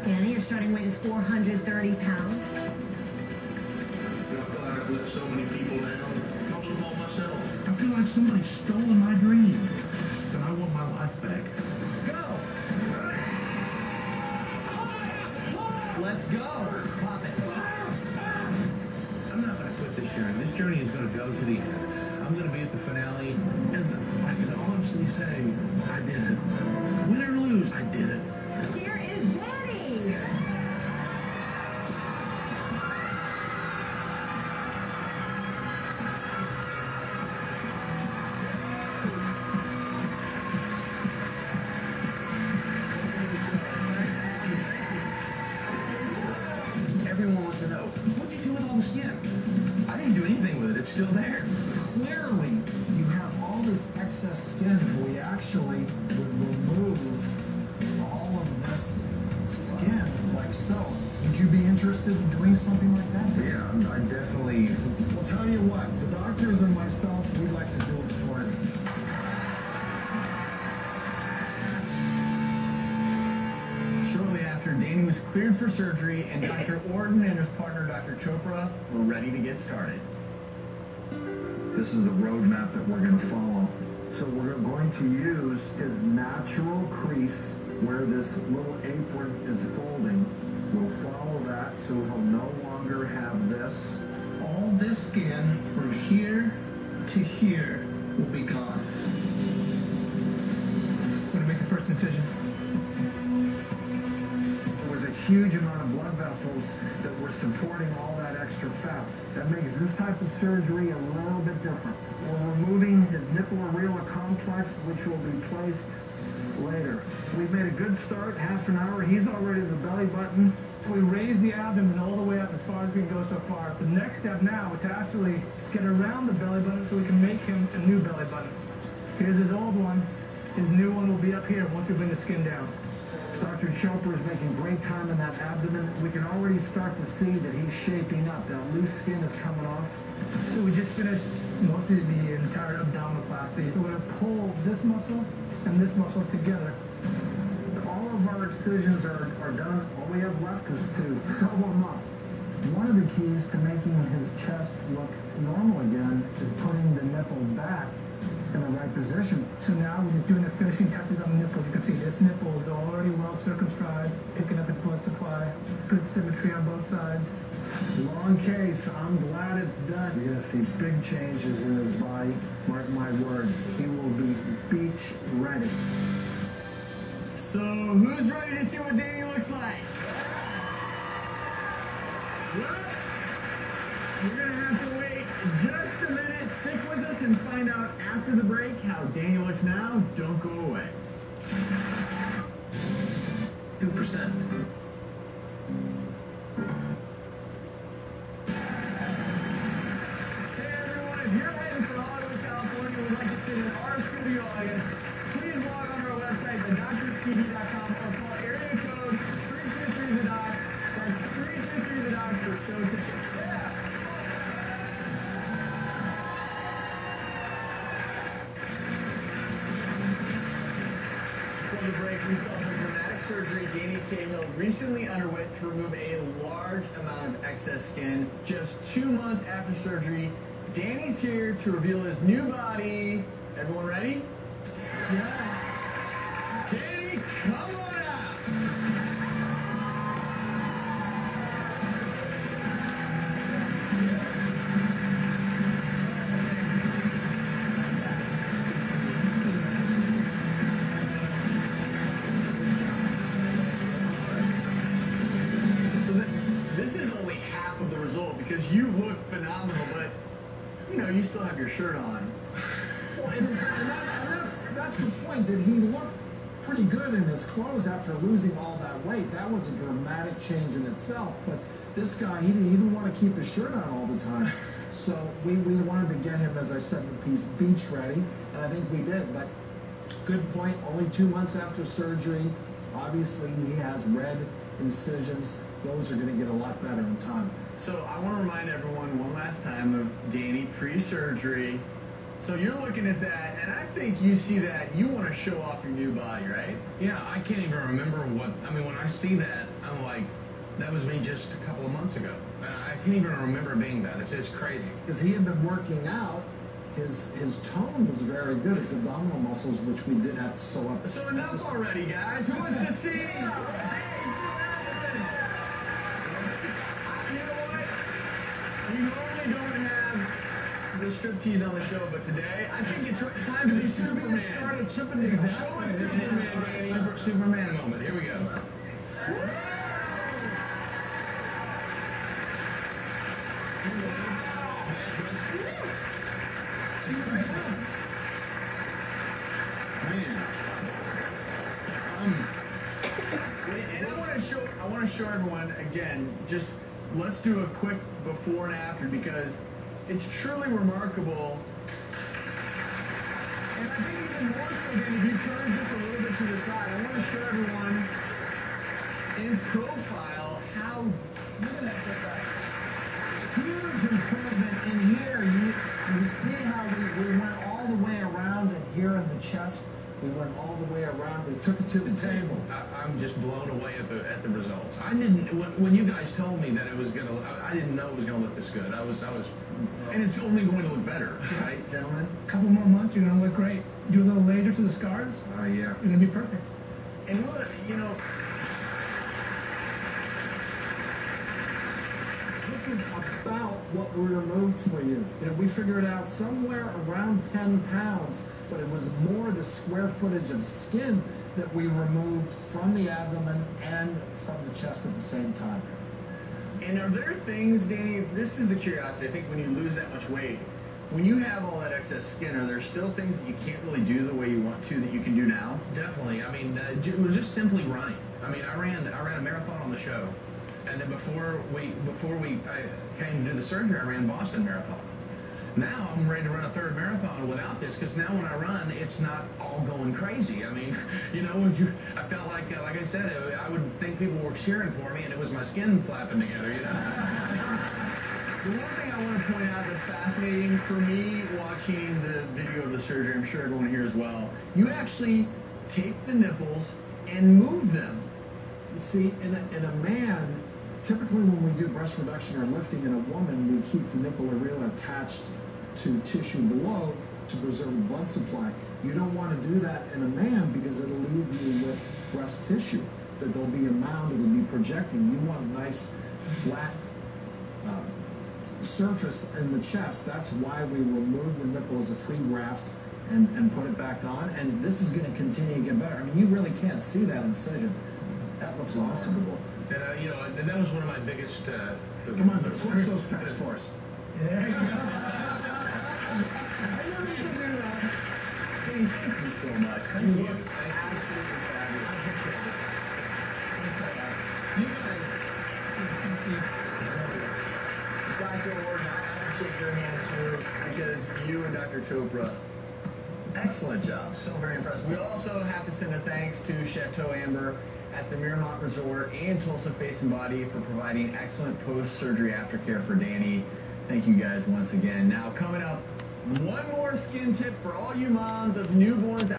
Danny, your starting weight is 430 pounds. I feel like I've let so many people down, most of all myself. I feel like somebody's stolen my dream, and I want my life back. Go! Let's go! Pop it. I'm not going to quit this journey. This journey is going to go to the end. I'm going to be at the finale, and I can honestly say I did it. Win or lose, I did it. Here is Danny! Everyone wants to know, what'd you do with all the skin? I didn't do anything with it. It's still there. Clearly, you have all this excess skin. We actually would remove all of this skin, like so. Would you be interested in doing something like that? Yeah, I definitely... Well, tell you what, the doctors and myself, we'd like to do it for you. Shortly after, Danny was cleared for surgery, and Dr. Orton and his partner, Dr. Chopra, were ready to get started. This is the roadmap that we're going to follow. So we're going to use his natural crease where this little apron is folding. We'll follow that so he'll no longer have this. All this skin from here to here will be gone. I'm going to make the first incision. There was a huge amount of blood vessels that were supporting all that extra fat. That makes this type of surgery a little bit different. We're removing his nipple areola complex, which will be placed later. We've made a good start, half an hour. He's already at the belly button. We raise the abdomen all the way up as far as we can go so far. The next step now is to actually get around the belly button so we can make him a new belly button. Here's his old one. His new one will be up here once we bring the skin down. Dr. Chopra is making great time in that abdomen. We can already start to see that he's shaping up. That loose skin is coming off. So we just finished most of the entire abdominoplasty. So we're going to pull this muscle and this muscle together. All of our excisions are done. All we have left is to sew them up. One of the keys to making his chest look normal again is putting the nipple back in the right position. So now we're just doing the finishing touches on the nipple. You can see this nipple is already well circumscribed, picking up its blood supply, good symmetry on both sides. Long case. I'm glad it's done. You're going to see big changes in his body. Mark my words. He will be beach ready. So, who's ready to see what Danny looks like? Well, you're going to have to wait just a minute. Stick with us and find out after the break how Danny looks now. Don't go away. 2%. Hey everyone, if you're heading for Hollywood, California, we'd like to sit in our studio audience. Please log on to our website, thedoctorstv.com, or call area code 333-THE-DOCS. That's 333-THE-DOCS for show tickets. Yeah. Before the break, we saw the dramatic surgery Danny Cahill recently underwent to remove a large amount of excess skin. Just 2 months after surgery, Danny's here to reveal his new body. Everyone ready? Yeah. Danny, come on out! So this is only half of the result because you look phenomenal, but you know, you still have your shirt on. Well, and that's the point, that he looked pretty good in his clothes after losing all that weight. That was a dramatic change in itself, but this guy, he didn't want to keep his shirt on all the time. So we wanted to get him, as I said in the piece, beach ready, and I think we did. But good point, only 2 months after surgery. Obviously, he has red incisions. Those are going to get a lot better in time. So I want to remind everyone one last time of Danny pre-surgery. So you're looking at that, and I think you see that, you want to show off your new body, right? Yeah, I can't even remember what, I mean, when I see that, I'm like, that was me just a couple of months ago. I can't even remember being that. It's crazy. Because he had been working out, his tone was very good. His abdominal muscles, which we did have to sew up. So enough already, guys. Who wants to see? You know what? We normally don't have the striptease on the show, but today I think it's time to be Superman. Started chipping Show us Superman, Danny. Superman moment. Here we go. And I want to show everyone again. Just let's do a quick before and after because it's truly remarkable. And I think even more so, Dan, if you turn just a little bit to the side, I want to show everyone in profile how look at that Huge improvement in here. You see how we went all the way around and here in the chest. We went all the way around. We took it to the table. I'm just blown away at the results. I didn't when you guys told me that it was gonna. I didn't know it was gonna look this good. I was. and it's only going to look better, right, gentlemen? A couple more months, you're gonna look great. Do a little laser to the scars. Yeah. You're gonna be perfect. And look, you know. This is about what we removed for you. You know, we figured out somewhere around 10 pounds, but it was more the square footage of skin that we removed from the abdomen and from the chest at the same time. And are there things, Danny, this is the curiosity, I think when you lose that much weight, when you have all that excess skin, are there still things that you can't really do the way you want to that you can do now? Definitely. I mean, it was just simply running. I mean, I ran a marathon on the show. And then before I came to do the surgery, I ran Boston Marathon. Now I'm ready to run a third marathon without this because now when I run, it's not all going crazy. I mean, you know, I felt like I said, I would think people were cheering for me, and it was my skin flapping together, you know. The one thing I want to point out that's fascinating for me watching the video of the surgery, I'm sure everyone here as well, you actually take the nipples and move them. You see, in a man, typically when we do breast reduction or lifting in a woman, we keep the nipple areola attached to tissue below to preserve blood supply. You don't want to do that in a man because it'll leave you with breast tissue, that there'll be a mound, it'll be projecting. You want a nice, flat surface in the chest. That's why we remove the nipple as a free graft and put it back on. And this is going to continue to get better. I mean, you really can't see that incision. That looks awesome. And you know, and that was one of my biggest. Come on, flex those pecs for us. There you go. I know you can do that. Hey, thank you so much. Thank you. Absolutely fabulous. You guys. Dr. Ward, I appreciate your hand too, because you and Dr. Chopra, excellent job. So very impressed. We also have to send a thanks to Chateau Amber at the Miramont Resort and Tulsa Face and Body for providing excellent post-surgery aftercare for Danny. Thank you guys once again. Now coming up, one more skin tip for all you moms of newborns